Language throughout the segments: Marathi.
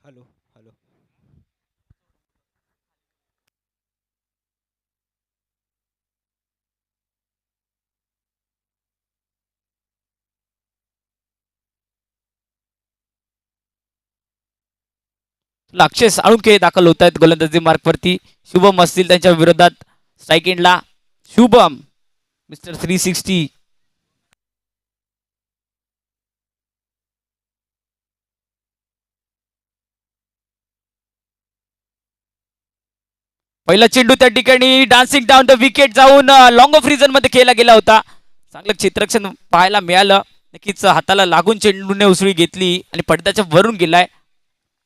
Hello hello. अक्षय साळुंखे दाखल होत आहेत गोलंदाजी मार्कवरती. शुभम असतील त्यांच्या विरोधात स्ट्राईक एंडला. शुभम मिस्टर 360. पहिला चेंडू त्या ठिकाणी डान्सिंग डाऊन द विकेट जाऊन लॉंग ऑफ रिझन मध्ये खेळला गेला होता. चांगलं क्षेत्ररक्षण पाहायला मिळालं. नक्कीच हाताला लागून चेंडूने उसळी घेतली आणि पडद्याच्या वरून गेलाय.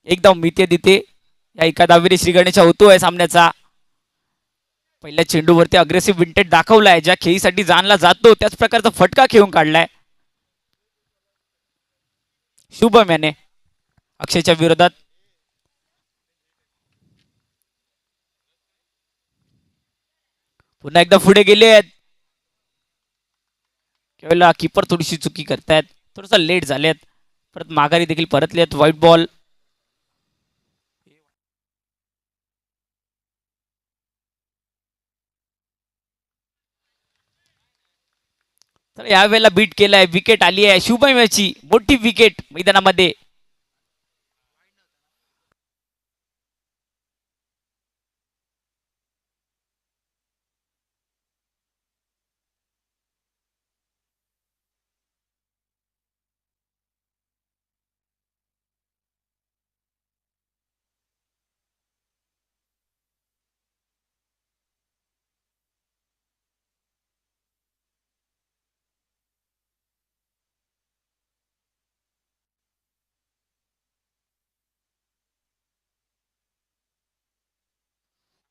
एकदम मिते दिते या एका दावेरी श्री गणेशा होतोय सामन्याचा. पहिल्या चेंडूवरती अग्रेसिव्ह विंटेज दाखवलाय. ज्या खेळीसाठी जाणला जातो त्याच प्रकारचा फटका खेळून काढलाय शुभम याने अक्षयच्या विरोधात. पुन्हा एकदा पुढे गेले आहेत. केवळ कीपर थोडीशी चुकी करतायत. थोडंसं लेट झालेत. परत माघारी देखील परतलेत. White ball. तर यावेळेला बीट केलाय. विकेट आली आहे शुभम याची मोठी विकेट मैदानामध्ये.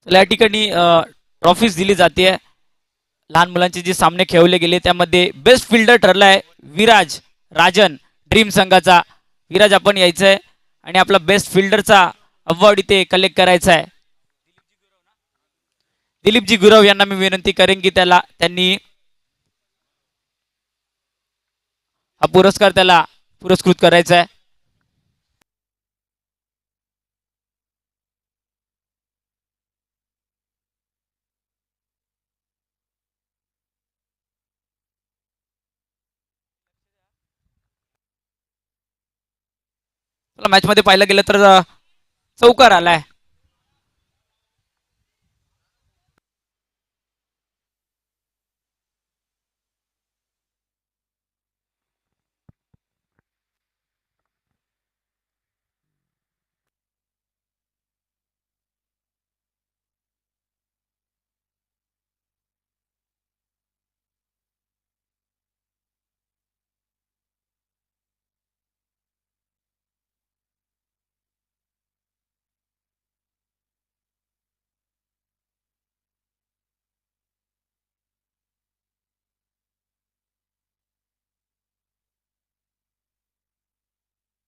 या ठिकाणी ट्रॉफीज दिली जाते. लहान मुलांचे जे सामने खेळवले गेले त्यामध्ये बेस्ट फिल्डर ठरलाय विराज राजन ड्रीम संघाचा. विराज आपण यायचंय आणि आपला बेस्ट फिल्डरचा अवॉर्ड इथे कलेक्ट करायचा आहे. दिलीपजी गुरव यांना मी विनंती करेन की त्यांनी हा पुरस्कार त्याला पुरस्कृत करायचा आहे. मॅच मध्ये पाहिलं गेलं तर चौकार आलाय.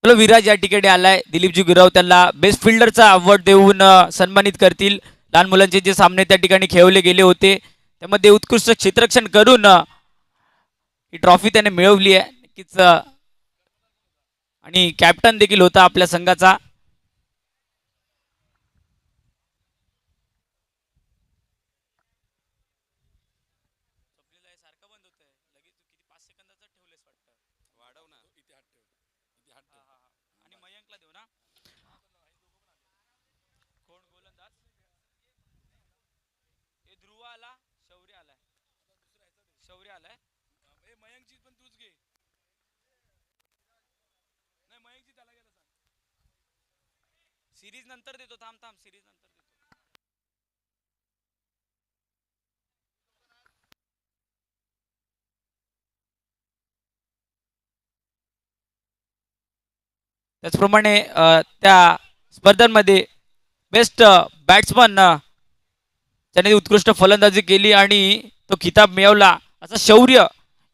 विराज या ठिकाणी आलाय. दिलीपजी गुरव त्यांना बेस्ट फिल्डरचा अवॉर्ड देऊन सन्मानित करतील. लहान मुलांचे जे सामने त्या ठिकाणी खेळवले गेले होते त्यामध्ये उत्कृष्ट क्षेत्ररक्षण करून ही ट्रॉफी त्याने मिळवली आहे. नक्कीच आणि कॅप्टन देखील होता आपल्या संघाचा. सिरीज नंतर देतो. थांब थांब सिरीज नंतर देतो. त्याचप्रमाणे त्या स्पर्धांमध्ये बेस्ट बॅट्समन त्याने उत्कृष्ट फलंदाजी केली आणि तो किताब मिळवला असं शौर्य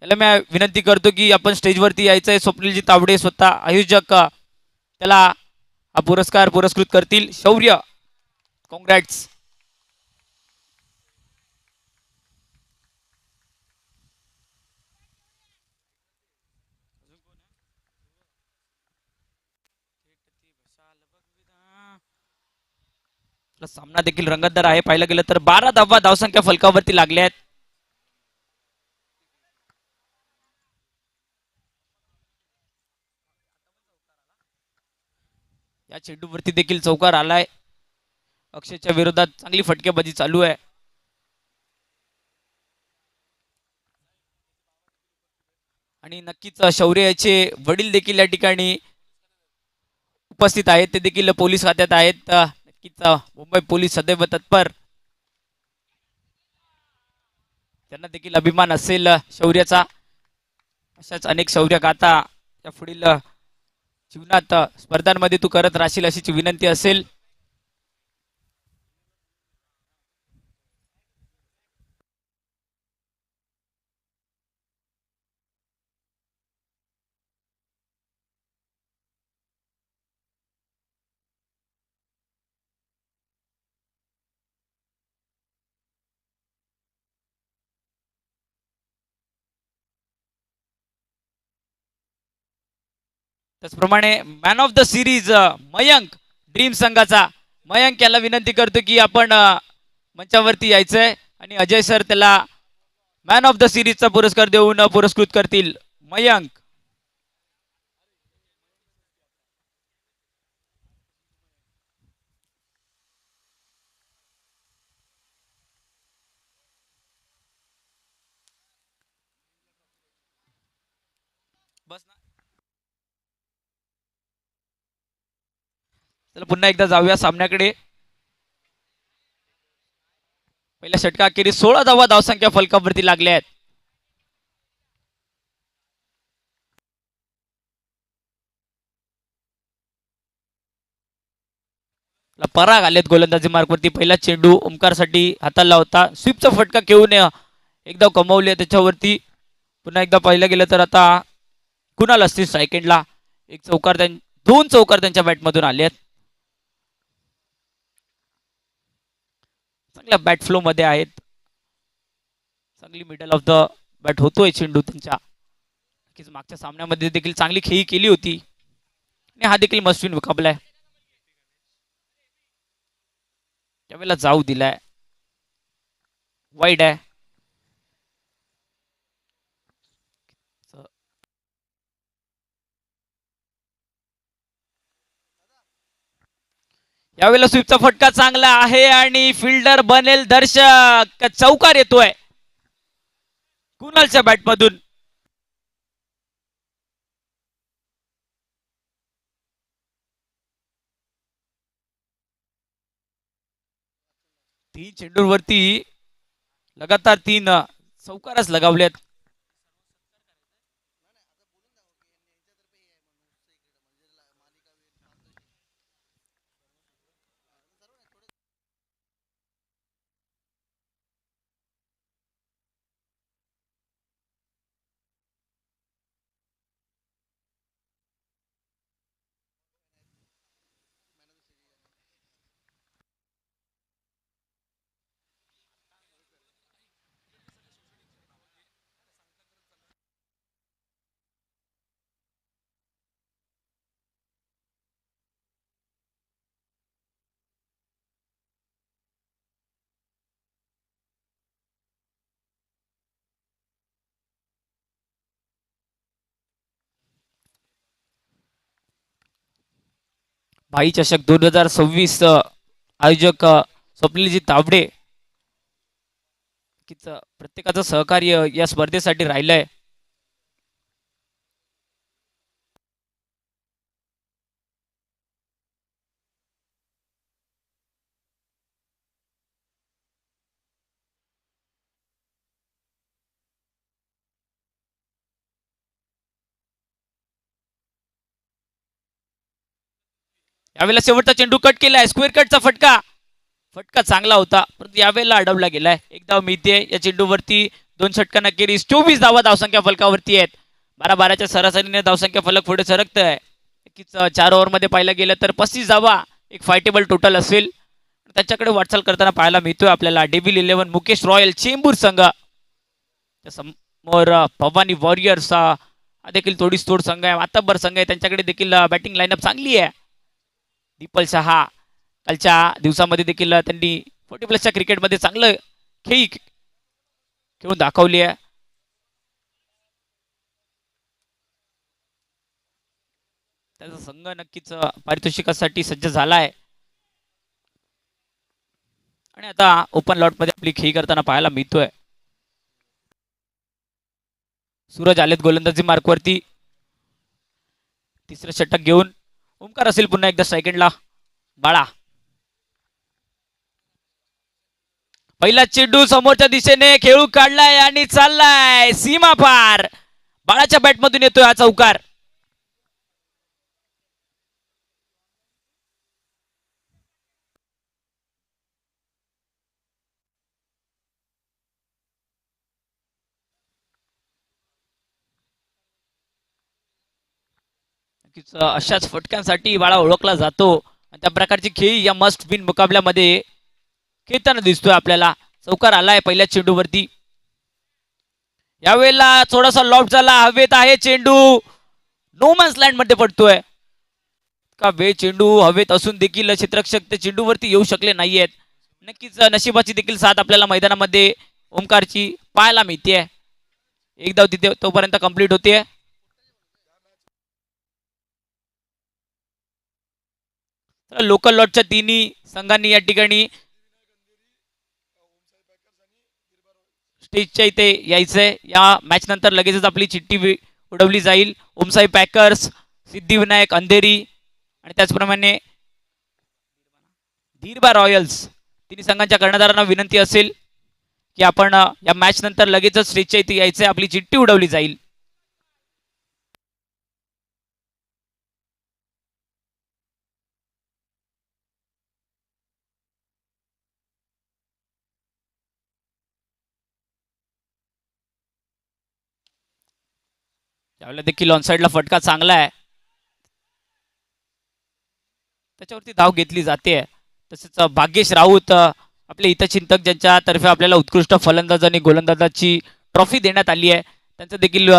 याला मी विनंती करतो की आपण स्टेजवरती यायचं आहे. स्वप्नीलजी तावडे स्वतः आयोजक त्याला हा पुरस्कार पुरस्कृत करतील. शौर्य कॉंग्रॅट्स. सामना देखील रंगतदार आहे. पाहिलं गेलं तर 12 धावा धावसंख्या फलकावरती लागल्या आहेत. या चेंडूवरती देखील चौकार आलाय. अक्षयच्या विरोधात चांगली फटकेबाजी चालू आहे. आणि नक्कीच शौर्य याचे वडील देखील या ठिकाणी उपस्थित आहेत. ते देखील पोलीस खात्यात आहेत. नक्कीच मुंबई पोलीस सदैव तत्पर. त्यांना देखील अभिमान असेल शौर्याचा. अशाच अनेक शौर्य गाथा या पुढील जीवनात स्पर्धांमध्ये तू करत राहशील अशीच विनंती असेल. त्याचप्रमाणे man of the series Mayank dream संघाचा मयंक याला विनंती करतो की आपण मंचावरती यायचंय आणि अजय सर त्याला मॅन ऑफ द सिरीजचा पुरस्कार देऊन पुरस्कृत करतील. मयंक बस ना. चला पुन्हा एकदा जाऊया सामन्याकडे. पहिल्या षटका अखेरीस 16 धावा धावसंख्या फलकावरती लागल्या आहेत. पराग आलेत गोलंदाजी मार्कवरती. पहिला चेंडू ओमकारसाठी हाताळला होता. स्वीपचा फटका घेऊन एकदा कमवले त्याच्यावरती. पुन्हा एकदा पाहिलं गेलं तर आता कुणाल असतील स्ट्राईक एंडला. एक चौकार दोन चौकार त्यांच्या बॅटमधून आले आहेत. चांगल्या बॅट फ्लो मध्ये आहेत. चांगली मिडल ऑफ द बॅट होतोय चेंडू त्यांच्या. मागच्या सामन्यामध्ये देखील चांगली खेळी केली होती आणि हा देखील मस्टविन मुकाबला त्यावेळेला जाऊ दिलाय. वाईड आहे. यावेळेला स्वीपचा फटका चांगला आहे आणि फिल्डर बनेल दर्शक. चौकार येतोय कुणालच्या बॅटमधून. तीन चेंडूवरती लगातार 3 चौकारच लगावलेत. भाई चषक 2026 आयोजक स्वप्नीलजी तावडे प्रत्येकाचं सहकार्य या स्पर्धेसाठी राहिलंय. यावेळेला शेवटचा चेंडू कट केलाय. स्क्वेअर कटचा फटका. फटका चांगला होता परंतु यावेळेला अडवला गेलाय. एक धाव मिळते या चेंडूवरती. 2 षटकांना अखेरीस 24 धावा धावसंख्या फलकावरती आहेत. 12-12च्या सरासरीने धावसंख्या फलक पुढे सरकत आहे. 4 ओव्हरमध्ये पाहिलं गेलं तर 35 धावा एक फायटेबल टोटल असेल. त्याच्याकडे वाटचाल करताना पाहायला मिळतोय आपल्याला डेव्हिल 11 मुकेश रॉयल चेंबूर संघ. समोर भवानी वॉरियर्स हा देखील थोडीच तोड संघ आहे. मातब्बर संघ आहे. त्यांच्याकडे देखील बॅटिंग लाईनअप चांगली आहे. दीपल शहा कालच्या दिवसामध्ये देखील त्यांनी 40+ क्रिकेटमध्ये चांगलं खेळी खेळून दाखवली आहे. त्याचा संघ नक्कीच पारितोषिकासाठी सज्ज झाला आहे आणि आता ओपन लॉट मध्ये आपली खेळी करताना पाहायला मिळतोय. सूरज आलेत गोलंदाजी मार्कवरती. तिसरं षटक घेऊन ओमकार असेल पुन्हा एकदा सेकंडला. बाळा पहिला चेंडू समोरच्या दिशेने खेळू काढलाय आणि चाललाय सीमा पार. बाळाच्या बॅटमधून येतोय हा चौकार. अशाच फटक्यांसाठी बाळा ओळखला जातो आणि त्या प्रकारची खेळी या मस्ट विन मुकाबल्यामध्ये खेळताना दिसतोय आपल्याला. चौकार आलाय पहिल्या चेंडूवरती. यावेळेला थोडासा लॉफ्ट झाला, हवेत आहे चेंडू, नो मॅन्स लँड मध्ये पडतोय. का वेळ चेंडू हवेत असून देखील क्षेत्ररक्षक ते चेंडूवरती येऊ शकले नाहीयेत. नक्कीच नशिबाची देखील साथ आपल्याला मैदानामध्ये ओमकारची पाहायला मिळते. एक धाव तिथे तोपर्यंत कंप्लीट होते. लोकल लॉटच्या तिन्ही संघांनी या ठिकाणी स्टेजच्या इथे यायचंय. या मॅच नंतर लगेचच आपली चिठ्ठी उडवली जाईल. ओमसाई पॅकर्स, सिद्धिविनायक अंधेरी आणि त्याचप्रमाणे धीरबा रॉयल्स तिन्ही संघांच्या कर्णधारांना विनंती असेल की आपण या मॅच नंतर लगेचच स्टेजच्या इथे यायचंय. आपली चिठ्ठी उडवली जाईल. त्यावेळेला देखील ऑनसाइडला फटका चांगला आहे, त्याच्यावरती धाव घेतली जाते. तसेच भाग्येश राऊत आपले हितचिंतक ज्यांच्या तर्फे आपल्याला उत्कृष्ट फलंदाज आणि गोलंदाजाची ट्रॉफी देण्यात आली आहे, त्यांचं देखील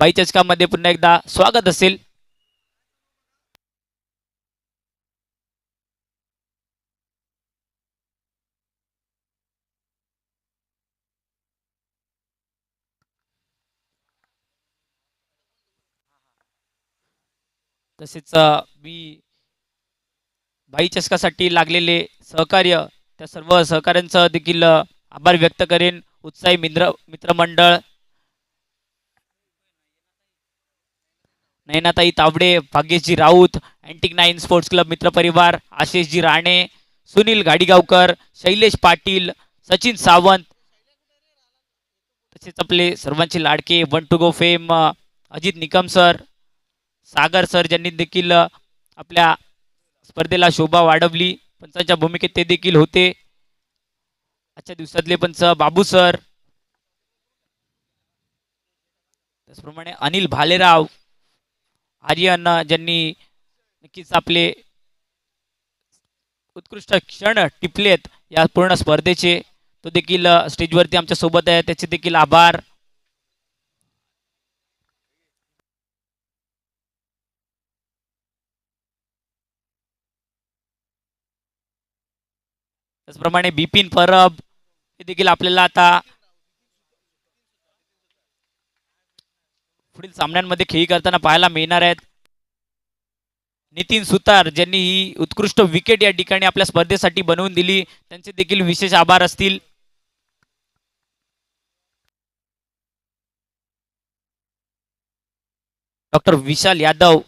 बाई चषकामध्ये पुन्हा एकदा स्वागत असेल. तसेच मी बाई चषकासाठी लागलेले सहकार्य त्या सर्व सहकार्यांचं देखील आभार व्यक्त करेन. उत्साही मित्रमंडळ, Nayanatai Tawde, Bhagyeshji Raut, antique 9 sports club मित्रपरिवार, आशिषजी राणे, सुनील गाडीगावकर, शैलेश पाटील, सचिन सावंत, तसेच आपले सर्वांचे लाडके one two go fame Ajit Nikam sir, Sagar sir ज्यांनी देखील आपल्या स्पर्धेला शोभा वाढवली. पंचांच्या भूमिकेत ते देखील होते. आजच्या दिवसातले पंच बाबू सर, त्याचप्रमाणे अनिल भालेराव, आर्यन ज्यांनी नक्कीच आपले उत्कृष्ट क्षण टिपलेत या पूर्ण स्पर्धेचे, तो देखील स्टेजवरती आमच्या सोबत आहे, त्याचे देखील आभार. त्याचप्रमाणे बिपिन परब हे देखील आपल्याला आता पुढील सामन्यांमध्ये खेळी करताना पाहायला मिळणार आहेत. नितीन सुतार ज्यांनी ही उत्कृष्ट विकेट या ठिकाणी आपल्या स्पर्धेसाठी बनवून दिली, त्यांचे देखील विशेष आभार असतील. डॉक्टर विशाल यादव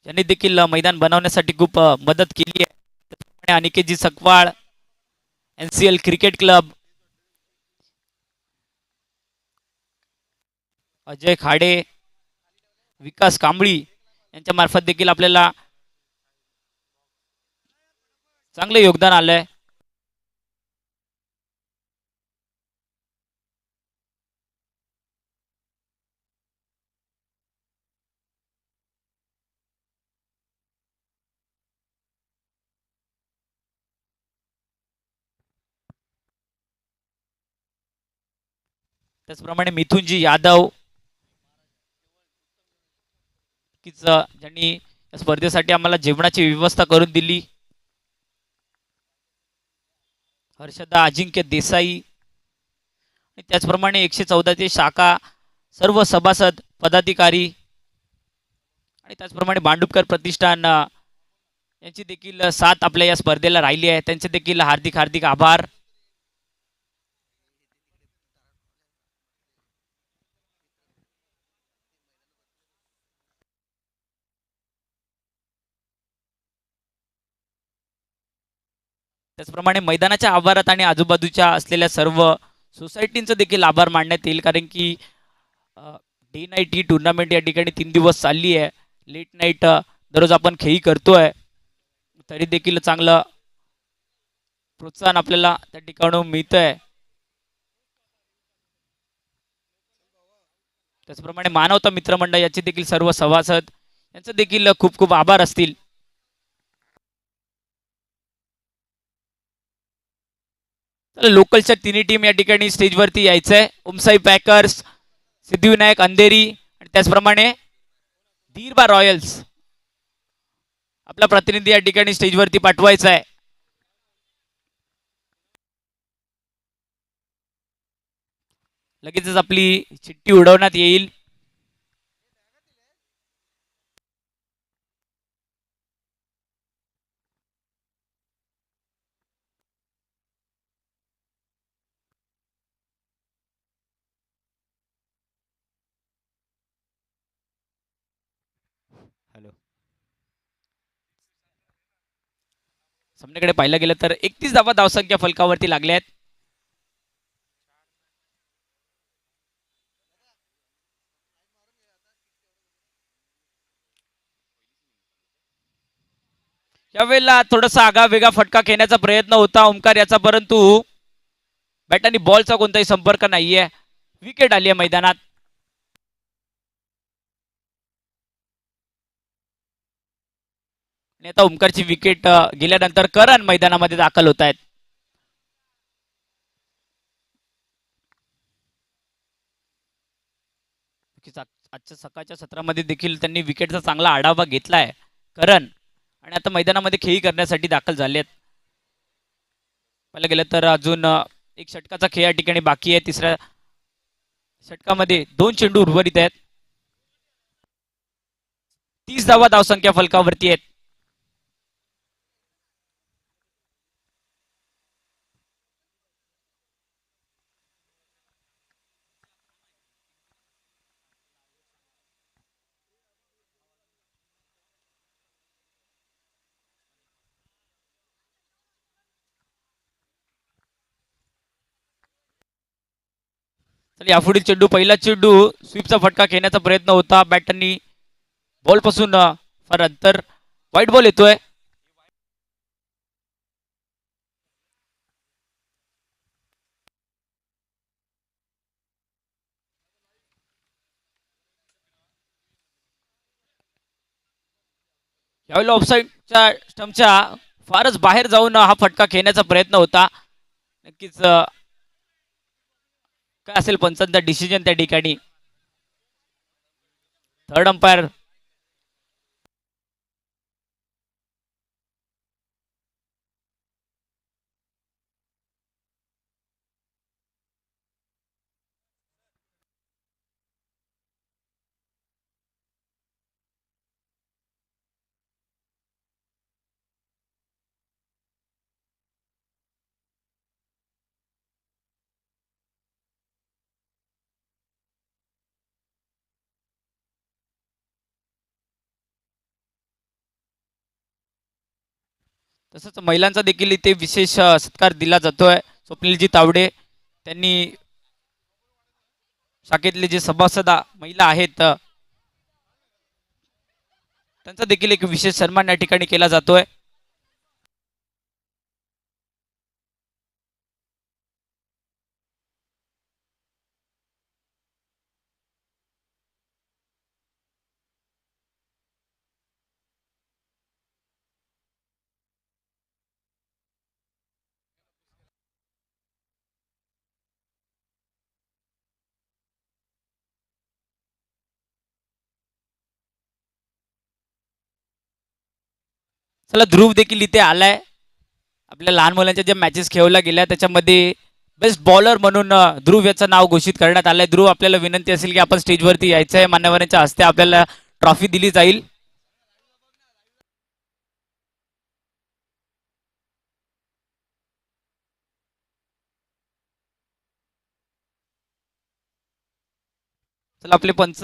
यांनी देखील मैदान बनवण्यासाठी खूप मदत केली आहे. Aniketji Sakwal, NCL cricket club, Ajay Khade, Vikas Kambli यांच्या मार्फत देखील आपल्याला चांगले योगदान आलंय. त्याचप्रमाणे मिथुनजी यादव ज्यांनी स्पर्धेसाठी आम्हाला जेवणाची व्यवस्था करून दिली. हर्षदा अजिंक्य देसाई आणि त्याचप्रमाणे 114 शाखा सर्व सभासद पदाधिकारी आणि त्याचप्रमाणे भांडुपकर प्रतिष्ठान यांची देखील साथ आपल्या या स्पर्धेला राहिली आहे. त्यांचे देखील हार्दिक हार्दिक आभार. त्याचप्रमाणे मैदानाच्या आभारात आणि आजूबाजूच्या असलेल्या सर्व सोसायटींचं देखील आभार मानण्यात येईल, कारण की डे नाईट ही टुर्नामेंट या ठिकाणी 3 दिवस चालली आहे. लेट नाईट दररोज आपण खेळी करतोय, तरी देखील चांगलं प्रोत्साहन आपल्याला त्या ठिकाणून मिळतंय. त्याचप्रमाणे मानवता मित्रमंडळ याचे देखील सर्व सभासद यांचे देखील खूप खूप आभार असतील. तर लोकलच्या तिन्ही टीम या ठिकाणी स्टेजवरती यायचंय. उमसाई पॅकर्स, सिद्धिविनायक अंधेरी आणि त्याचप्रमाणे धीरबा रॉयल्स. आपला प्रतिनिधी या ठिकाणी स्टेजवरती पाठवायचा आहे. लगेचच आपली चिठ्ठी उडवण्यात येईल. हॅलो. सामन्याकडे पाहिलं गेलं तर 31 धावा धावसंख्या फलकावरती लागल्या आहेत. यावेळेला थोडासा आगा वेगा फटका खेळण्याचा प्रयत्न होता ओमकार याचा, परंतु बॅट आणि बॉलचा कोणताही संपर्क नाहीये. विकेट आली आहे मैदानात. आणि आता ओमकारची विकेट गेल्यानंतर करण मैदानामध्ये दाखल होत आहेत. आजच्या सकाळच्या सत्रामध्ये देखील त्यांनी विकेटचा चांगला आढावा घेतलाय करण, आणि आता मैदानामध्ये खेळी करण्यासाठी दाखल झाले आहेत. पाहिलं गेलं तर अजून एक षटकाचा खेळ या ठिकाणी बाकी आहे. तिसऱ्या षटकामध्ये 2 चेंडू उर्वरित आहेत. 30 धावा धावसंख्या फलकावरती आहेत. तर यापुढील चेंडू, पहिला चेंडू स्वीपचा फटका खेळण्याचा प्रयत्न होता. बॅटरनी बॉल पासून फार अंतर, वाईट बॉल येतोय. यावेळेला ऑफसाईडच्या स्टंपच्या फारच बाहेर जाऊन हा फटका खेळण्याचा प्रयत्न होता. नक्कीच काय असेल पंचांचा डिसिजन त्या ठिकाणी. थर्ड अंपायर तसंच महिलांचा देखील इथे विशेष सत्कार दिला जातोय. स्वप्नीलजी तावडे त्यांनी शाखेतले जे सभासद महिला आहेत त्यांचा देखील एक विशेष सन्मान या ठिकाणी केला जातोय. चला, ध्रुव देखील इथे आलाय. आपल्या लहान मुलांच्या ज्या मॅचेस खेळवल्या गेल्या त्याच्यामध्ये बेस्ट बॉलर म्हणून ध्रुव याचं नाव घोषित करण्यात आलंय. ध्रुव, आपल्याला विनंती असेल की आपण स्टेजवरती यायचं आहे. मान्यवरांच्या हस्ते आपल्याला ट्रॉफी दिली जाईल. चला, आपले पंच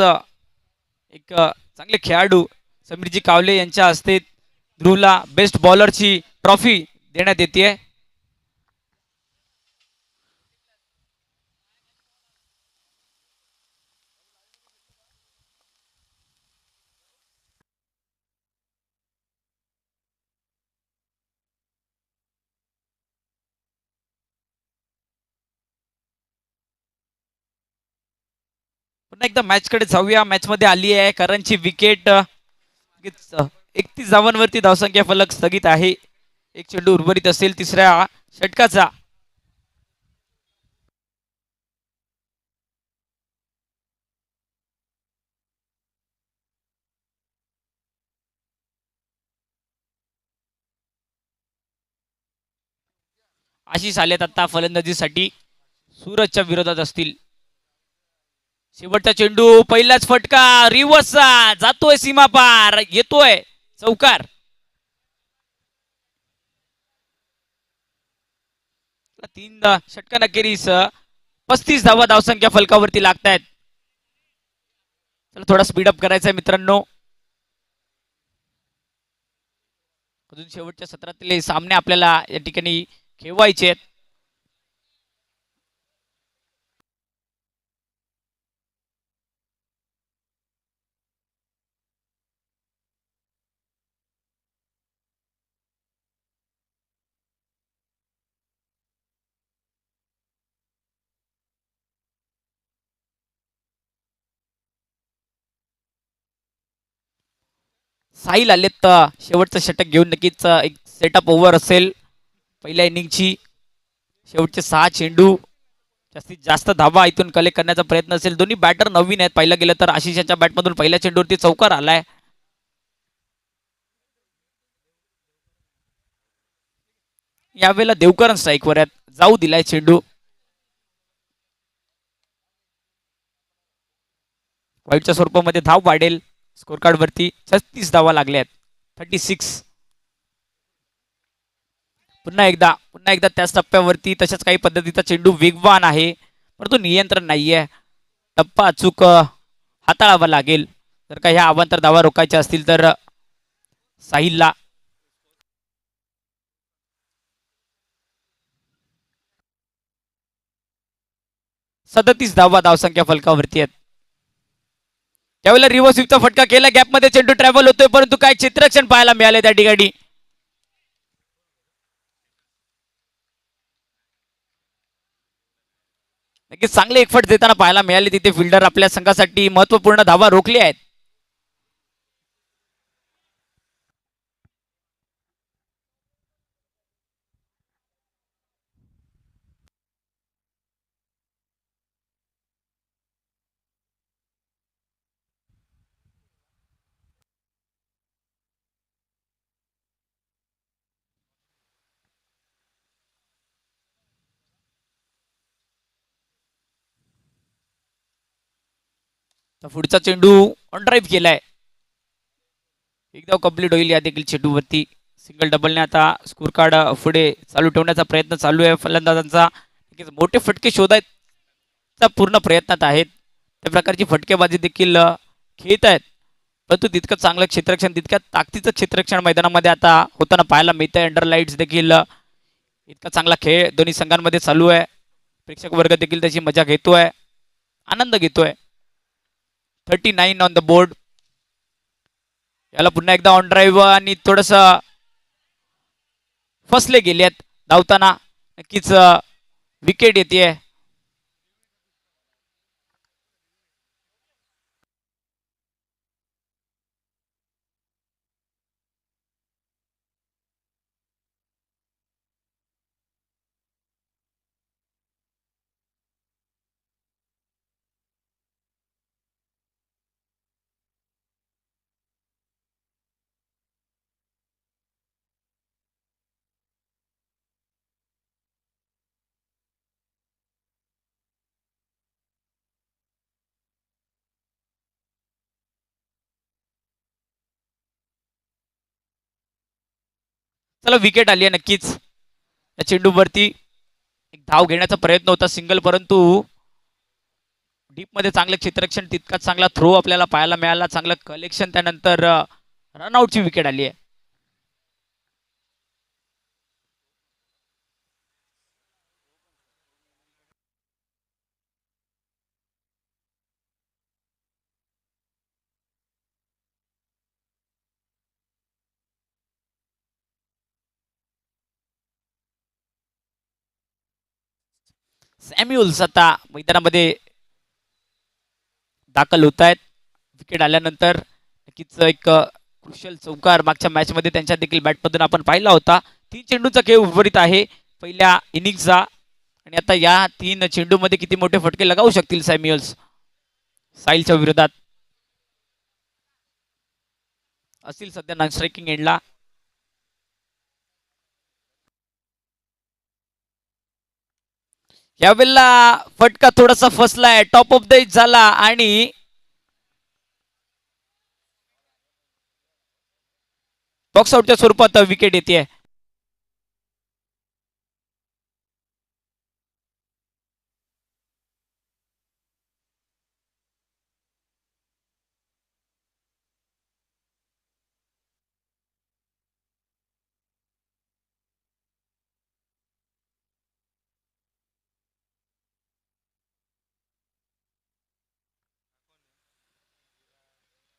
एक चांगले खेळाडू समीरजी कावले यांच्या हस्ते ध्रुवला बेस्ट बॉलरची ट्रॉफी देण्यात येते. पुन्हा एकदा मॅच कडे जाऊया. मॅच मध्ये आली आहे करणची विकेट. 31 धावांवरती धावसंख्या फलक स्थगित आहे. एक चेंडू उर्वरित असेल तिसऱ्या षटकाचा. आशिष आलेत आता फलंदाजीसाठी. सूरजच्या विरोधात असतील. शेवटचा चेंडू, पहिलाच फटका, रिवर्सचा जातोय सीमा पार, येतोय चौकार. तीन षटकांखेरीस 35 धावा धावसंख्या फलकावरती लागतायत. चला, थोडा स्पीडअप करायचा आहे मित्रांनो. अजून शेवटच्या सत्रातले सामने आपल्याला या ठिकाणी खेळवायचे आहेत. साहिल आलेत शेवटचं षटक घेऊन. नक्कीच एक सेटअप ओव्हर असेल पहिल्या इनिंगची. शेवटचे 6 चेंडू, जास्तीत जास्त धावा इथून कलेक्ट करण्याचा प्रयत्न असेल. दोन्ही बॅटर नवीन आहेत. पाहिलं गेलं तर आशिषाच्या बॅटमधून पहिल्या चेंडूवरती चौकार आलाय. यावेळेला देवकरन स्ट्राईकवर आहेत. जाऊ दिलाय चेंडू. वाईटच्या स्वरूपामध्ये धाव वाढेल स्कोर कार्ड वरती. 36 धावा लागल्या आहेत. 36. पुन्हा एकदा त्याच टप्प्यावरती तशाच काही पद्धतीचा चेंडू वेगवान आहे, परंतु नियंत्रण नाहीये. टप्पा अचूक हाताळावा लागेल जर का ह्या अवांतर धावा रोखायच्या असतील तर साहिलला. 37 धावा धावसंख्या फलकावरती आहेत. त्यावेळेला रिव्हर्स स्वीपचा फटका केला. गॅपमध्ये चेंडू ट्रॅव्हल होतोय, परंतु काय चित्रक्षण पाहायला मिळाले त्या ठिकाणी. नक्कीच चांगले एकफट देताना पाहायला मिळाले तिथे. फिल्डर आपल्या संघासाठी महत्वपूर्ण धावा रोखली आहेत. पुढचा चेंडू ऑन ड्राईव्ह केलाय. एकदा कंप्लीट होईल या देखील चेंडूवरती. सिंगल डबलने आता स्कोर कार्ड पुढे चालू ठेवण्याचा प्रयत्न चालू आहे फलंदाजांचा. मोठे फटके शोधायचा पूर्ण प्रयत्नात आहेत. त्या प्रकारची फटकेबाजी देखील खेळत आहेत, परंतु तितकं चांगलं क्षेत्ररक्षण, तितक्या ताकदीचं क्षेत्ररक्षण मैदानामध्ये आता होताना पाहायला मिळत आहे. अंडर लाईट्स देखील इतका चांगला खेळ दोन्ही संघांमध्ये चालू आहे. प्रेक्षक वर्ग देखील त्याची मजा घेतोय, आनंद घेतोय. 39 ऑन द बोर्ड. याला पुन्हा एकदा ऑन ड्राईव्ह आणि थोडस फसले गेलेत धावताना. नक्कीच विकेट येते. चला विकेट आली आहे नक्कीच या चेंडूवरती. एक धाव घेण्याचा प्रयत्न होता सिंगल, परंतु डीप मध्ये चांगलं क्षेत्ररक्षण, तितकाच चांगला थ्रो आपल्याला पाहायला मिळाला, चांगलं कलेक्शन, त्यानंतर रनआउटची विकेट आली आहे. सॅम्युअल्स आता मैदानामध्ये दाखल होत आहेत. विकेट आल्यानंतर नक्कीच एक क्रुशियल चौकार मागच्या मॅच मध्ये त्यांच्या देखील बॅटमधून आपण पाहिला होता. 3 चेंडूचा खेळ उर्वरित आहे पहिल्या इनिंगचा, आणि आता या 3 चेंडूमध्ये किती मोठे फटके लगावू शकतील सॅम्युअल्स साहिलच्या विरोधात. असतील सध्या नॉन स्ट्रायकिंग एंडला. यावेळेला फटका थोडासा फसलाय, टॉप ऑफ द एज झाला आणि बॉक्स आउटच्या स्वरूपात विकेट येते.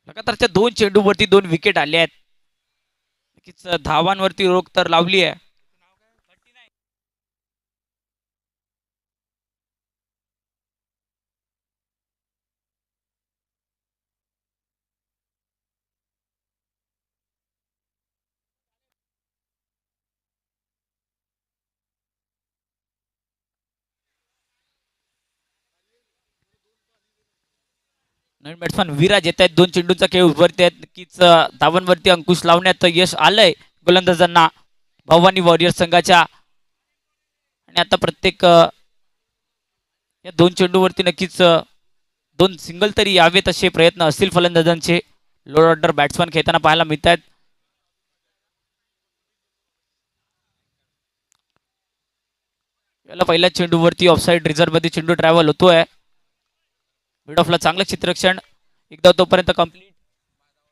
लगातारच्या 2 चेंडूवरती 2 विकेट आले आहेत. नक्कीच धावांवरती रोख तर लावली आहे. नवीन बॅट्समॅन विराज येत आहेत. 2 चेंडूचा खेळ उभारते आहेत. नक्कीच धावांवरती अंकुश लावण्यात यश आलंय गोलंदाजांना भवानी वॉरियर्स संघाच्या. आणि आता प्रत्येक या 2 चेंडूवरती नक्कीच 2 सिंगल तरी यावेत असे प्रयत्न असतील फलंदाजांचे. लोअर ऑर्डर बॅट्समॅन खेळताना पाहायला मिळत आहेत. याला पहिल्या चेंडूवरती ऑफसाईड रिझर्व्ह मध्ये चेंडू ट्रॅव्हल होतोय. मिड ऑफला चांगलं क्षेत्ररक्षण, एकदा तोपर्यंत कंप्लीट.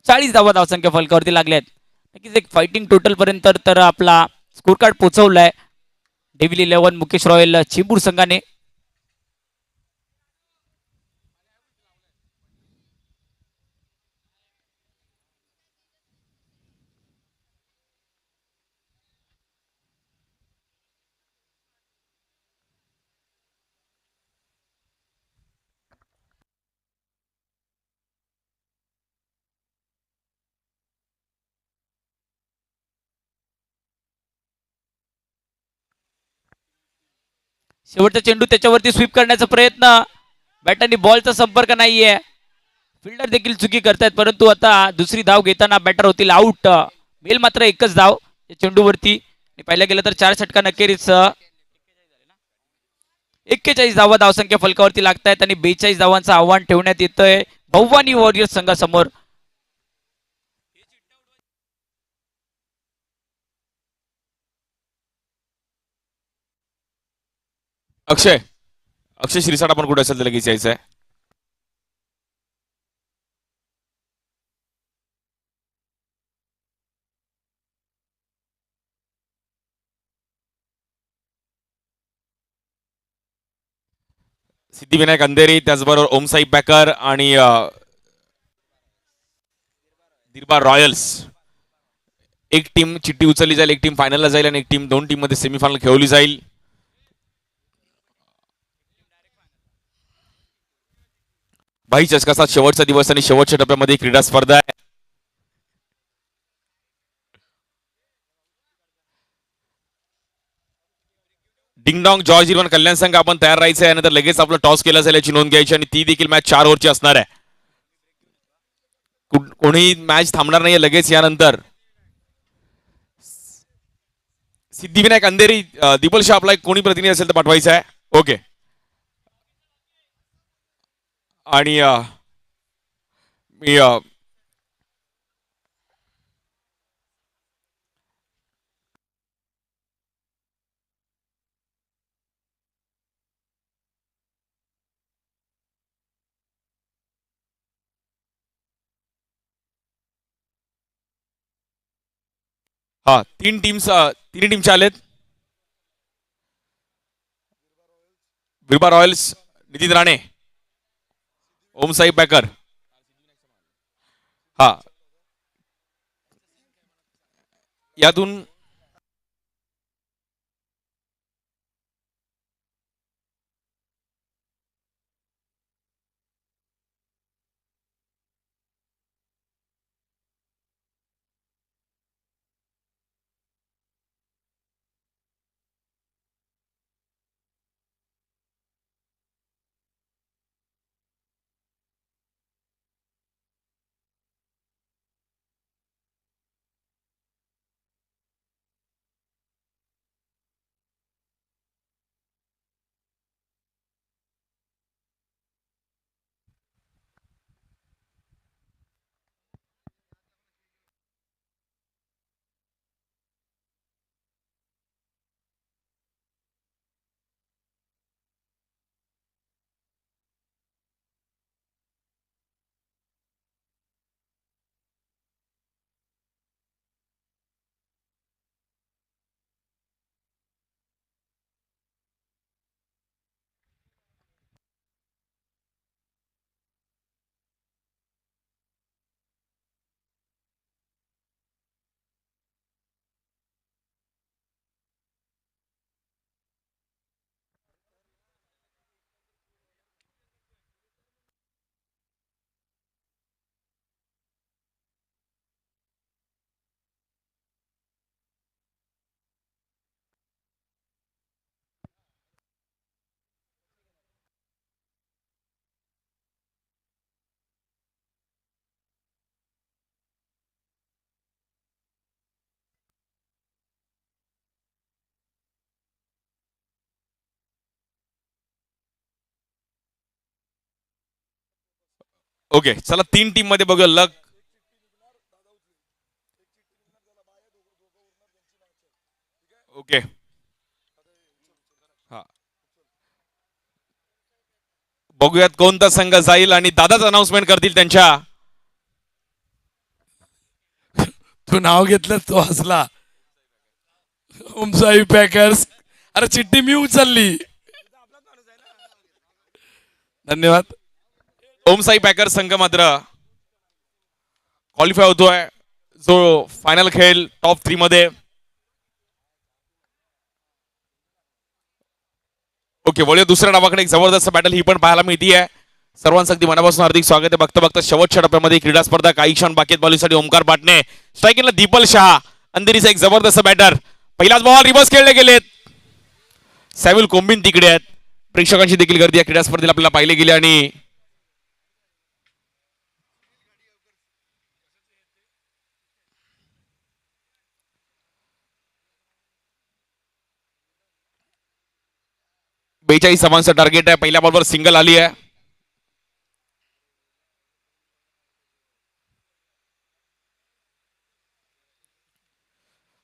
40 धावा धावसंख्या फलकावरती लागल्या आहेत. नक्कीच एक फायटिंग टोटल पर्यंत तर आपला स्कोर कार्ड पोहोचवलाय डेव्हिल 11 मुकेश रॉयल चेंबूर संघाने. शेवटचा चेंडू त्याच्यावरती स्वीप करण्याचा प्रयत्न, बॅट आणि बॉलचा संपर्क नाहीये. फिल्डर देखील चुकी करतायत, परंतु आता दुसरी धाव घेताना बॅटर होतील आउट. मेल मात्र एकच धाव या चेंडूवरती. पाहिलं गेलं तर 4 षटकां अखेरीस 41 धावा धावसंख्या फलकावरती लागत आहेत आणि 42 धावांचं आव्हान ठेवण्यात येतंय भवानी वॉरियर्स संघासमोर. अक्षय अक्षय श्रीसाट आपण कुठे असेल तर लगेच यायचं आहे. सिद्धिविनायक अंधेरी, त्याचबरोबर ओमसाई पॅकर आणि दिरबार रॉयल्स. एक टीम चिठ्ठी उचलली जाईल, एक टीम फायनलला जाईल आणि एक टीम 2 टीम मध्ये सेमीफायनल खेळवली जाईल. भाई चषकाचा शेवटचा दिवस आणि शेवटच्या टप्प्यामध्ये क्रीडा स्पर्धा आहे. डिंगडॉंग जॉर्ज इरवन कल्याण संघ आपण तयार राहायचं आहे. नंतर लगेच आपलं टॉस केला जाईल याची नोंद घ्यायची आणि ती देखील मॅच 4 ओव्हरची असणार आहे. कोणी मॅच थांबणार नाहीये लगेच यानंतर. सिद्धिविनायक अंधेरी, दिपल शाह आपला कोणी प्रतिनिधी असेल तर पाठवायचा आहे. ओके. आणि मी हा तिन्ही टीमचे आलेत. बिरबा रॉयल्स, नितीन राणे, ओमसाई पॅकर. हा, यातून ओके. चला 3 टीम मध्ये बघूया लक. ओके. हा, बघूयात कोणता संघ जाईल आणि दादाच अनाउन्समेंट करतील त्यांच्या. तू नाव घेतलं तो हसला. ओमसाई पॅकर्स. अरे चिठ्ठी मी उचलली. धन्यवाद. ओमसाई पॅकर संघ मात्र क्वालिफाय होतोय जो फायनल खेळ टॉप 3 मध्ये. ओके, वळूया दुसऱ्या डावाकडे. एक जबरदस्त बॅटल ही पण पाहायला मिळतीये. सर्वांचं अगदी मनापासून हार्दिक स्वागत आहे. बघता बघता शेवटच्या टप्प्यामध्ये क्रीडा स्पर्धा काही क्षण बाकी आहेत. बॉलिंगसाठी ओमकार पाटणे, स्ट्रायकिंगला दीपल शहा, अंधेरीचा एक जबरदस्त बॅटर. पहिलाच बॉल रिव्हर्स खेळले गेलेत. सॅम्युल कोम्बिन तिकडे आहेत. प्रेक्षकांची देखील गर्दी या क्रीडा स्पर्धेला आपल्याला पाहिले गेले आणि बेचाळीस धावांचं टार्गेट आहे. पहिल्या बॉलवर सिंगल आली आहे.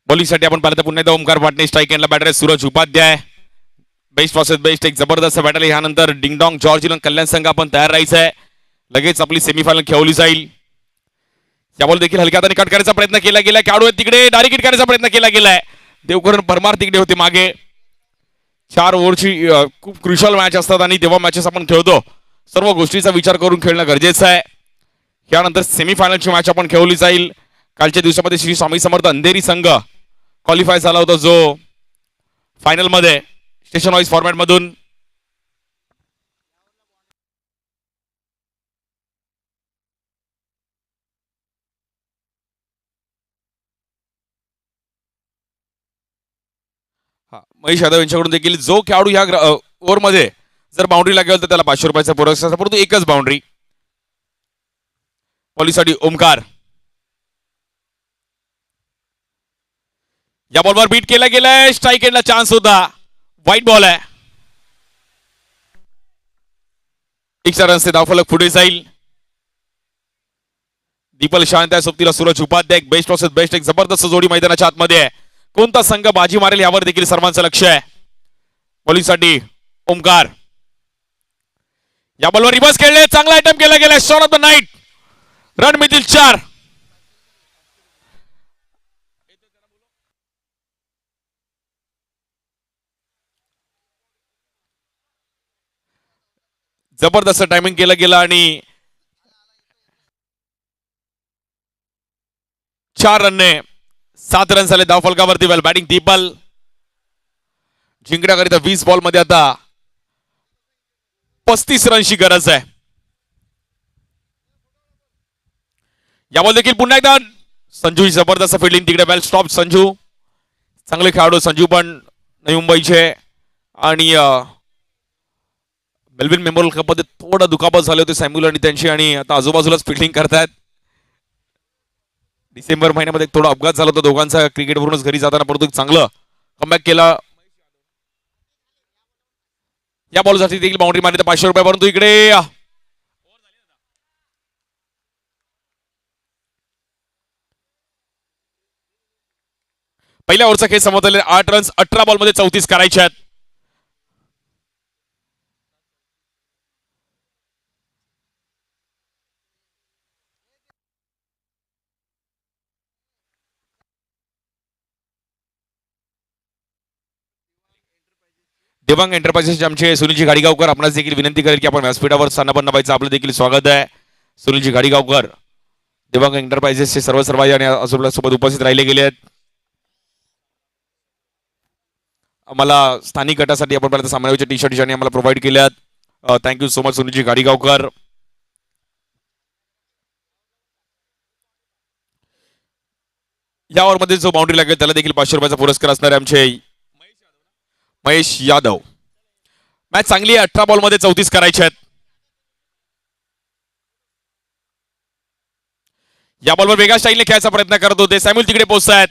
बॉलिंगसाठी आपण पाहिलं तर पुन्हा एकदा ओमकार पाटणे, स्ट्राईक एंडला बॅटर आहे Suraj Upadhyay. Best versus best एक जबरदस्त बॅटल. यानंतर डिंगडॉंग जॉर्ज इलन कल्याण संघ आपण तयार राहायचं आहे. लगेच आपली सेमीफायनल खेळवली जाईल. या बॉल देखील हलक्या हाताने कट करण्याचा प्रयत्न केला गेला. खेळाडू आहे तिकडे डायरेक्ट हिट करण्याचा प्रयत्न केला गेलाय. देवकरण परमार तिकडे होते मागे. 4 ओव्हरची खूप क्रुशल मॅच असतात आणि तेव्हा मॅचेस आपण खेळतो सर्व गोष्टीचा विचार करून खेळणं गरजेचं आहे. यानंतर सेमीफायनलची मॅच आपण खेळवली जाईल. कालच्या दिवसामध्ये श्री स्वामी समर्थ अंधेरी संघ क्वालिफाय झाला होता जो फायनल मध्ये स्टेशन वाईज फॉर्मॅट मधून. हा, महेश यादव यांच्याकडून देखील जो खेळाडू या ओव्हर मध्ये जर बाउंड्री लागेल तर त्याला 500 रुपयाचा पुरस्कार, परंतु एकच बाउंड्री. पॉलिसाठी ओमकार. या बॉलवर बीट केला गेलाय. स्ट्राईक एंडला चान्स होता. व्हाईट बॉल आहे. 1 रनचे धावफलक पुढे जाईल. दीपल शांत आहे सोबतीला Suraj Upadhyay. Best versus best एक जबरदस्त जोडी मैदानाच्या आतमध्ये आहे. कोणता संघ बाजी मारेल यावर देखील सर्वांचं लक्ष आहे. बॉलिंगसाठी ओमकार. या बॉलवर रिव्हर्स खेळले. चांगला आयटम केला गेला. Shot of the night. Run मिळतील 4. जबरदस्त टायमिंग केलं गेलं आणि 4 रनने 7 रन झाले धाव फलकावरती. वेल बॅटिंग दीपल जिंकण्याकरिता 20 बॉल मध्ये आता 35 रनची गरज आहे. या बॉल देखील पुन्हा एकदा संजू जबरदस्त फिल्डिंग तिकडे. वेल स्टॉप संजू. चांगले खेळाडू संजू पण नवी मुंबईचे आणि मेलविन मेमोरियल कप मध्ये थोडं दुखापत झाले होते सॅम्युल आणि त्यांची आणि आता आजूबाजूलाच फिल्डिंग करतायत. डिसेंबर महिन्यामध्ये थोडा अपघात झाला होता दोघांचा क्रिकेटवरूनच घरी जाताना, परंतु चांगलं कमबॅक केला. या बॉलसाठी देखील बाउंड्री मारली तर 500 रुपये. परंतु इकडे पहिल्या ओव्हरचा खेळ संपवलेले 8 रन्स 18 बॉलमध्ये 34 करायचे आहेत. देवांग एंटरप्राइजेसचे आमचे सुनीलजी गाडीगावकर आपणास देखील विनंती करेल की आपण व्यासपीठावर स्थानापन्न व्हायचं. आपलं देखील स्वागत आहे. सुनीलजी गाडीगावकर देवांग एंटरप्राइजेसचे सर्व आणि सोबत उपस्थित राहिले गेले आहेत. आम्हाला स्थानिक गटासाठी आपण पर्यंत सामन्याचे टी शर्ट ज्यांनी आम्हाला प्रोव्हाइड केल्यात. Thank you so much Sunilji Gadigaonkar. या ओव्हरमध्ये जो बाउंड्री लागेल त्याला देखील 500 रुपयाचा पुरस्कार असणार आहे आमचे महेश यादव. मॅच चांगली आहे. 18 बॉलमध्ये 34 करायचे आहेत. या बॉलवर वेगळ्या स्टाईलने खेळायचा प्रयत्न करत होते. सॅम्युल तिकडे पोहोचतायत.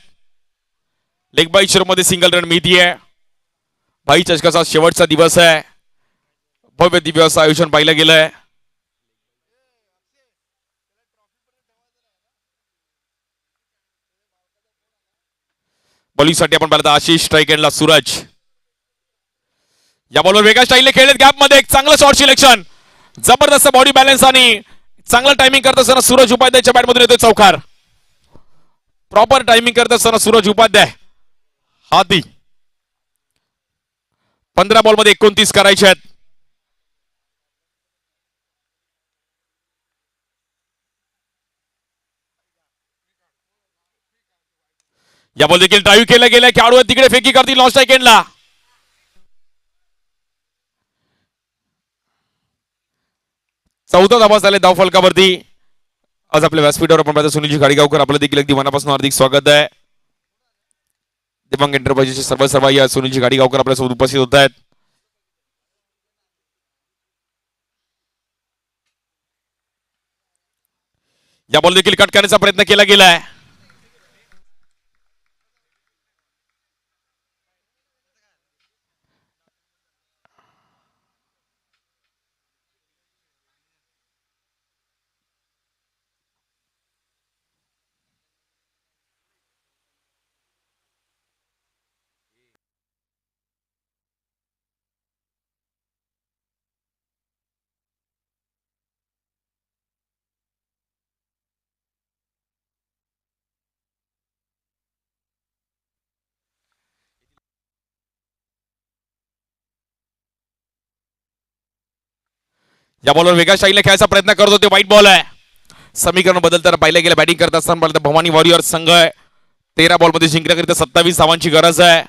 लेग बाय मध्ये सिंगल रन मिळती आहे. भाई चषकाचा शेवटचा दिवस आहे. भव्य दिव्य असं आयोजन पाहिलं गेलंय. बॉलिंगसाठी आपण पाहिलं आशिष, स्ट्राईक एंडला सूरज. या बॉलवर वेगळ्या स्टाईलने खेळलेत. गॅप मध्ये एक चांगलं शॉट सिलेक्शन. जबरदस्त बॉडी बॅलन्स आणि चांगलं टायमिंग करत असताना सूरज उपाध्यायच्या बॅटमधून येतोय चौकार. प्रॉपर टायमिंग करत असताना सूरज उपाध्याय हाती. 15 बॉलमध्ये 29 करायचे आहेत. या बॉल देखील ड्राईव्ह केला गेला. खेळाडू तिकडे फेकी करतील लॉस्ट स्ट्राईक 14 धावा झाले धाव फलकावरती. आज आपल्या व्यासपीठावर आपण पाहतो सुनीलजी गाडीगावकर आपलं देखील अगदी मनापासून हार्दिक स्वागत आहे. दिव्यांग एंटरप्राइजेसचे सर्व या सुनीलजी गाडीगावकर आपल्यासोबत उपस्थित होत आहेत. या बॉल देखील कट करण्याचा प्रयत्न केला गेलाय. या बॉलवर वेगळ्या स्टाईलने खेळायचा प्रयत्न करत होते. वाईट बॉल आहे. समीकरण बदलताना पाहिलं गेलं. बॅटिंग करत असताना भवानी वॉरियर संघ आहे. 13 बॉलमध्ये जिंकण्याकरिता 27 धावांची गरज आहे.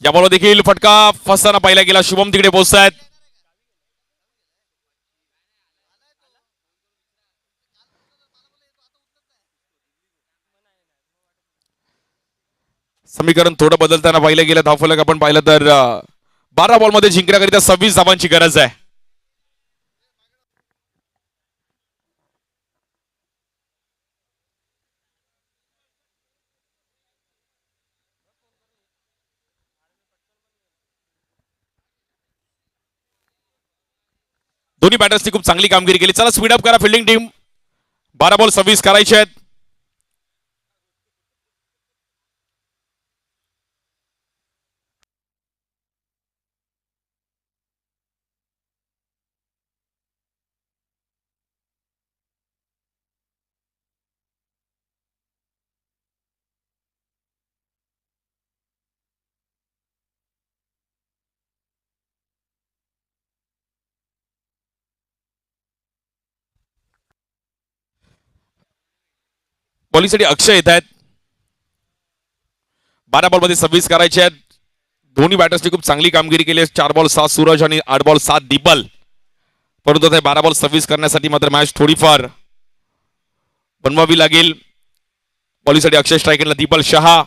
या बॉलवर देखील फटका फसताना पाहिला गेला. शुभम तिकडे पोहोचतायत. समीकरण थोडं बदलताना पाहिलं गेलं. धावफलक आपण पाहिलं तर 12 बॉलमध्ये जिंकण्याकरिता 26 धावांची गरज आहे. दोन्ही बॅटर्सनी खूप चांगली कामगिरी केली. चला स्पीड अप करा फिल्डिंग टीम. 12 बॉल 26 करायचे आहेत. बॉलिंगसाठी अक्षय येत आहेत. 12 बॉलमध्ये 26 करायचे आहेत. दोन्ही बॅटर्सनी खूप चांगली कामगिरी केली आहे. 4 बॉल 7 सूरज आणि 8 बॉल 7 दीपल. परंतु ते 12 बॉल 26 करण्यासाठी मात्र मॅच थोडीफार बनवावी लागेल. बॉलिंगसाठी अक्षय स्ट्रायकरला दीपल शहा.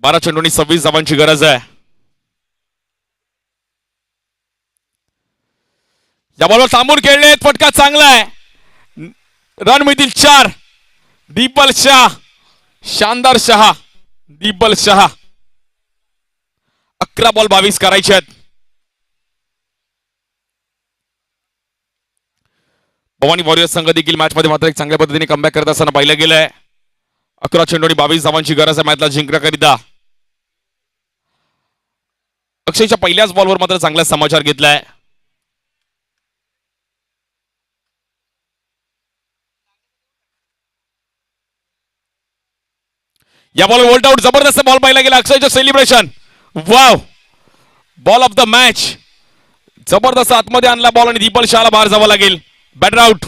बारा चेंडूंनी 26 धावांची गरज आहे. या बॉलवर थांबून खेळले. फटका चांगला आहे. रन मिळतील 4. दीपल शहा, शानदार शहा, दीपल शहा. 11 बॉल 22 करायचे आहेत. भवानी वॉरियर्स संघ देखील मॅच मध्ये मात्र एक चांगल्या पद्धतीने कमबॅक करत असताना पाहिलं गेलंय. 11 चेंडूंनी 22 धावांची गरज आहे मॅचला जिंकण्याकरिता. अक्षयच्या पहिल्याच बॉलवर मात्र चांगला समाचार घेतलाय. या बॉल वोल्ट आउट. जबरदस्त बॉल पाहिला गेला. अक्षयचं celebration. Wow, ball of the match. जबरदस्त आतमध्ये आणला बॉल आणि दीपल शहाला बाहेर जावं लागेल. Batter out.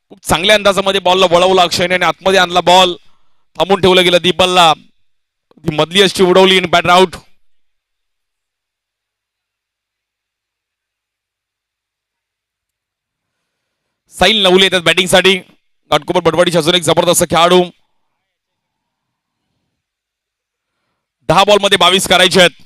खूप चांगल्या अंदाजामध्ये बॉलला वळवला अक्षयने आणि आतमध्ये आणला बॉल. थांबून ठेवलं गेलं दीपलला. ती मधली अशी उडवली आणि बॅटर आउट. साहिल नवले येतात बॅटिंगसाठी. घाटकोपर बडवाडीचे अजून एक जबरदस्त खेळाडू. 10 बॉल मध्ये 22 करायचे आहेत.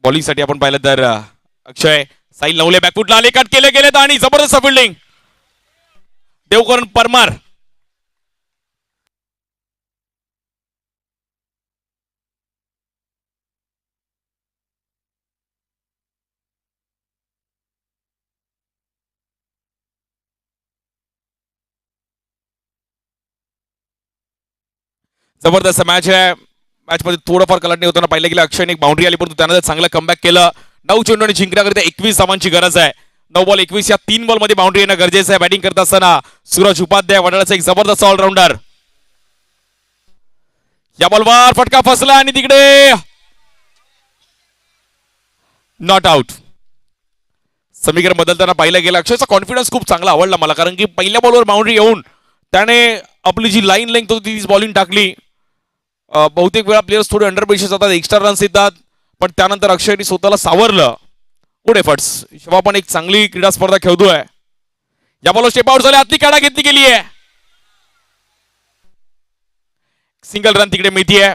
बॉलिंगसाठी आपण पाहिलं तर अक्षय, साहिल नवले बॅकफुटला आले, कट केले गेलेत आणि जबरदस्त फिल्डिंग देवकरण परमार. जबरदस्त मॅच आहे. मॅच मध्ये थोडंफार कलाटणी होताना पाहिलं गेलं. अक्षयने एक बाउंड्री आली परंतु त्यानंतर चांगलं कमबॅक केलं. 9 चेंडूंनी जिंकण्याकरिता 21 धावांची गरज आहे. 9 बॉल 21 या 3 बॉल मध्ये बाउंड्री येणं गरजेचं आहे. बॅटिंग करत असताना सूरज उपाध्याय वडाळाचा एक जबरदस्त ऑलराऊंडर. या बॉलवर फटका फसला आणि तिकडे नॉट आउट. समीकरण बदलताना पाहिलं गेलं. अक्षयचा कॉन्फिडन्स खूप चांगला आवडला मला, कारण की पहिल्या बॉलवर बाउंड्री येऊन त्याने आपली जी लाईन लेंथ होती तीच बॉलिंग टाकली. बहुतेक वेळा प्लेयर्स थोडे अंडर प्रेशर जातात, एक्स्ट्रा रन्स येतात, पण त्यानंतर अक्षयने स्वतःला सावरलं. Good efforts. शिवा पण एक चांगली क्रीडा स्पर्धा खेळतोय. या बॉलवर स्टेप आउट झाले. आतली काढा घेतली गेली आहे. सिंगल रन तिकडे मिळतीये.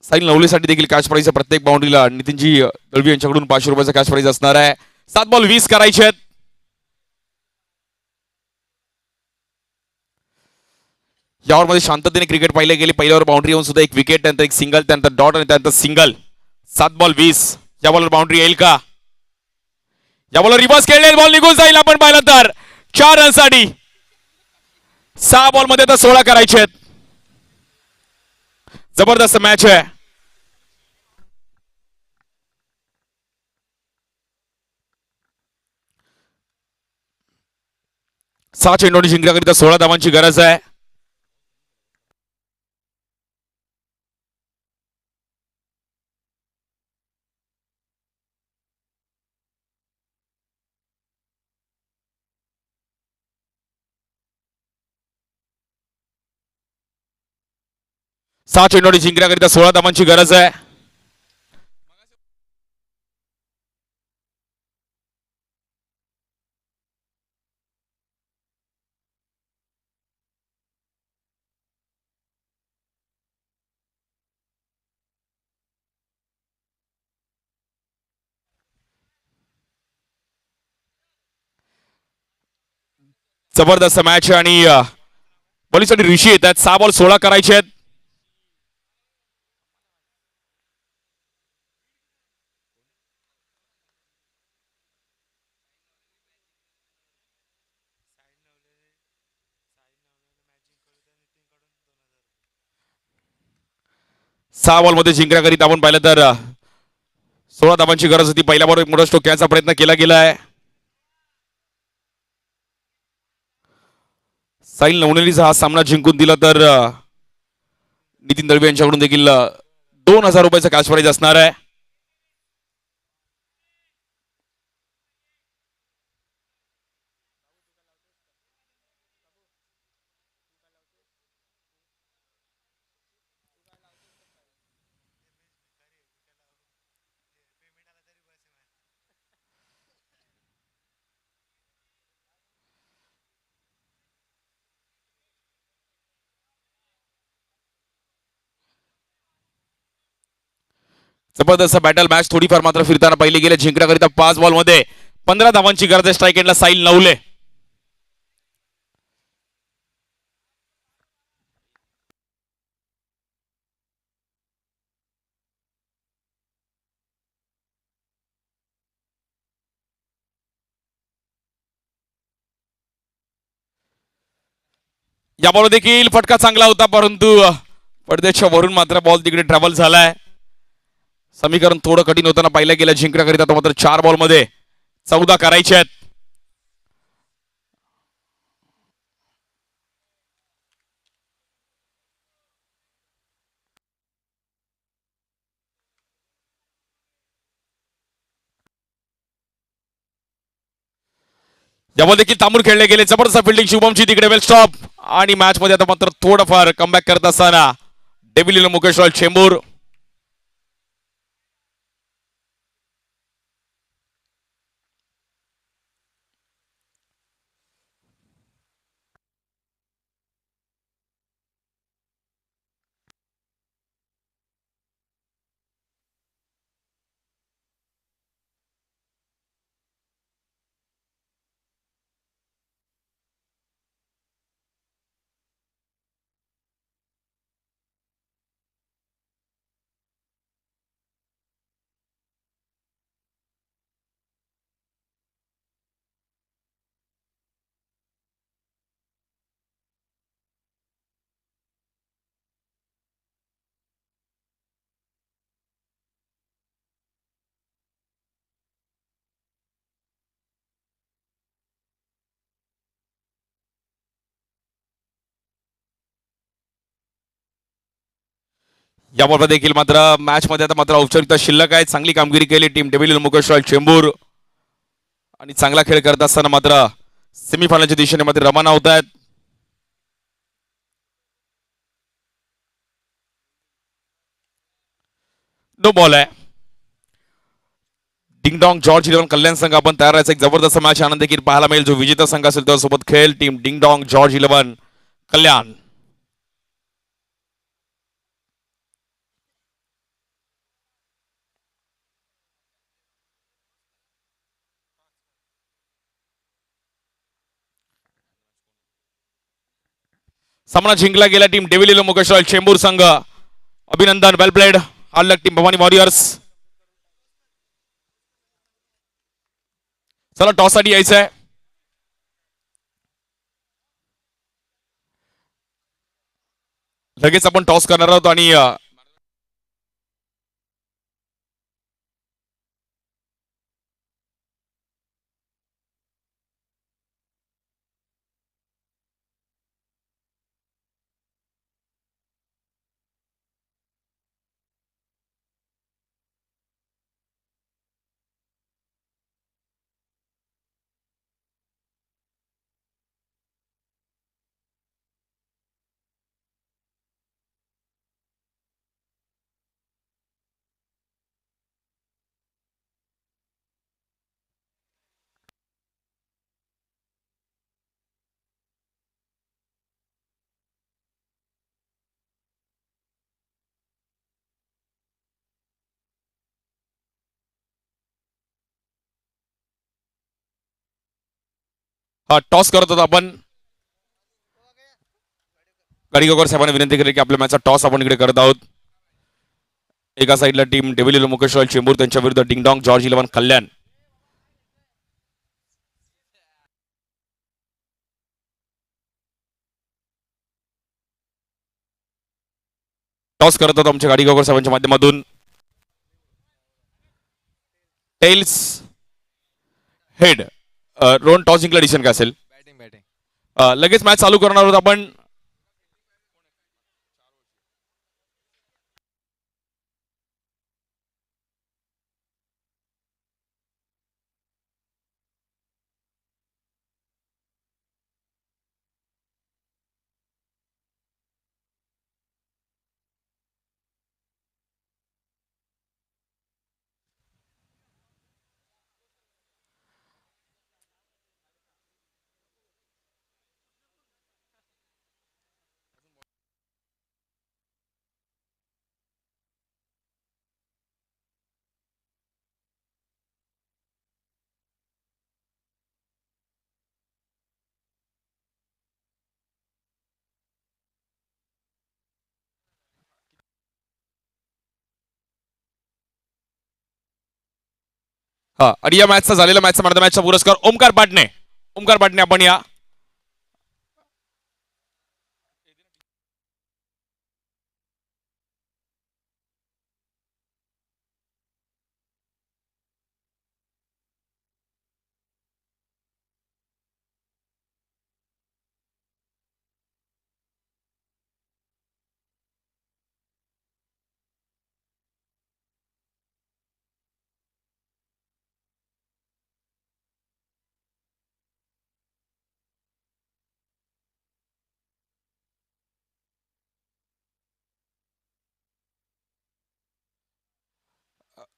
साहिल नवलेसाठी देखील कॅश प्राइस आहे. प्रत्येक बाउंड्रीला नितीनजी दळवी यांच्याकडून 500 रुपयाचा कॅश प्राइस असणार आहे. 7 बॉल 20 करायचे आहेत. यावर मध्ये शांततेने क्रिकेट पाहिले गेले. पहिल्यावर बाउंड्री येऊन सुद्धा एक विकेट, त्यानंतर एक सिंगल, त्यानंतर डॉट आणि त्यानंतर सिंगल. 7 बॉल 20. या बॉलवर बाउंड्री येईल का? या बॉलवर रिव्हर्स खेळले, बॉल निघून जाईल. आपण पाहिलं तर 4 रनसाठी 6 बॉल मध्ये आता 16 करायचे आहेत. जबरदस्त मॅच आहे. सहा चेंडूंनी जिंकण्याकरिता 16 धावांची गरज आहे. सहा चेंडूंनी जिंकण्याकरिता 16 धावांची गरज आहे. जबरदस्त मॅच आहे आणि बॉलिंगसाठी ऋषी येतात. 6 बॉल 16 करायचे आहेत. 6 बॉलमध्ये जिंकण्याकरिता आपण पाहिलं तर 16 धावांची गरज होती. पहिल्या बॉलवर एक मोठा स्ट्रोक घ्यायचा प्रयत्न केला गेला आहे. साहिल नवनेलीचा हा सामना जिंकून दिला तर नितीन दळवी यांच्याकडून देखील 2,000 रुपयाचा कॅश प्राइज असणार आहे. जबरदस्त बॅटल मॅच थोडीफार मात्र फिरताना पाहिली गेले. जिंकण्याकरिता 5 बॉलमध्ये 15 धावांची गरज आहे. स्ट्राईक एंडला साहिल नवले. या बॉल देखील फटका चांगला होता, परंतु पडद्याच्या वरून मात्र बॉल तिकडे ट्रॅव्हल झालाय. समीकरण थोडं कठीण होताना पाहिलं गेलं. जिंकण्याकरिता तो मात्र 4 बॉलमध्ये 14 करायचे आहेत. यावर देखील थांबून खेळले गेले. जबरदस्त फिल्डिंग शुभमची तिकडे. वेल स्टॉप. आणि मॅच मध्ये आता मात्र थोडंफार कमबॅक करत असताना डेव्हिल मुकेश रॉयल चेंबूर. यावर देखील मात्र मॅच मध्ये आता मात्र औपचारिकता शिल्लक आहे. चांगली कामगिरी केली team devil Mukesh royal Chembur. आणि चांगला खेळ करत असताना मात्र सेमीफायनलच्या दिशेने मात्र रवाना होत आहेत. नो बॉल आहे. डिंगडॉंग जॉर्ज 11 कल्याण संघ आपण तयार राहायचा. एक जबरदस्त मॅच आनंद देखील पाहायला मिळेल. जो विजेता संघ असेल त्यासोबत खेळ टीम डिंगडॉंग जॉर्ज 11 कल्याण. सामना जिंकला गेला team devil Mukesh royal Chembur संघ. अभिनंदन. वेल प्लेड. हार्ड लक टीम भवानी वॉरियर्स. चला टॉस साठी यायचं आहे. लगेच आपण टॉस करणार आहोत आणि टॉस करत होतो आपण. गाडीगोकर साहेबांनी विनंती केली की आपल्या मॅचचा टॉस आपण इकडे करत आहोत. एका साईडला team devil Mukesh royal Chembur, त्यांच्या विरुद्ध डिंगडॉंग जॉर्ज 11 कल्याण. टॉस करत होतो आमच्या गाडी गावकर साहेबांच्या माध्यमातून. Tails head. रोहन टॉस जिंकला, डिसिजन काय असेल? लगेच मॅच चालू करणार आहोत आपण. हा, आणि या मॅचचा झालेला मॅचचा मॅन ऑफ द मॅचचा पुरस्कार ओमकार पाटणे. ओमकार पाटणे आपण या.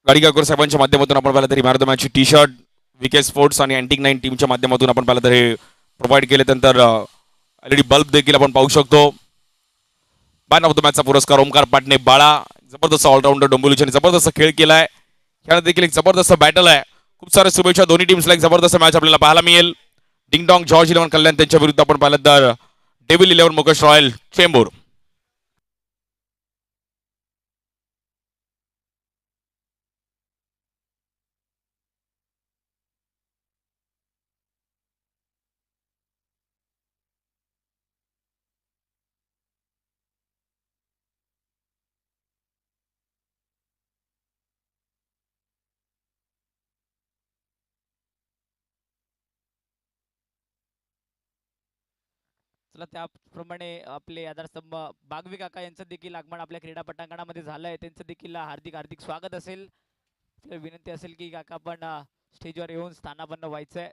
गाडी गावकर साहेबांच्या माध्यमातून आपण पाहिलं तरी मॅन ऑफ द मॅचची टी शर्ट विके स्पोर्ट्स आणि अँटिक 9 टीमच्या माध्यमातून आपण पाहिलं तर हे प्रोव्हाइड केले. त्यानंतर एलईडी बल्ब देखील आपण पाहू शकतो. मॅन ऑफ द मॅचचा पुरस्कार ओमकार पाटणे बाळा. जबरदस्त ऑलराऊंडर डोंबिवलीने जबरदस्त खेळ केलाय. खेळात देखील एक जबरदस्त बॅटल आहे. खूप साऱ्या शुभेच्छा. दोन्ही टीम्सला एक जबरदस्त मॅच आपल्याला पाहायला मिळेल. डिंगडॉंग जॉर्ज 11 कल्याण त्यांच्या विरुद्ध आपण पाहिलं तर डेव्हिल 11 मुकेश रॉयल चेंबूर. चला त्याप्रमाणे आपले आधारस्तंभ बागवी काका यांचं देखील आगमन आपल्या क्रीडा पटांगणामध्ये झालंय. त्यांचं देखील हार्दिक हार्दिक स्वागत असेल. विनंती असेल की काका आपण स्टेजवर येऊन स्थानापन्न व्हायचंय.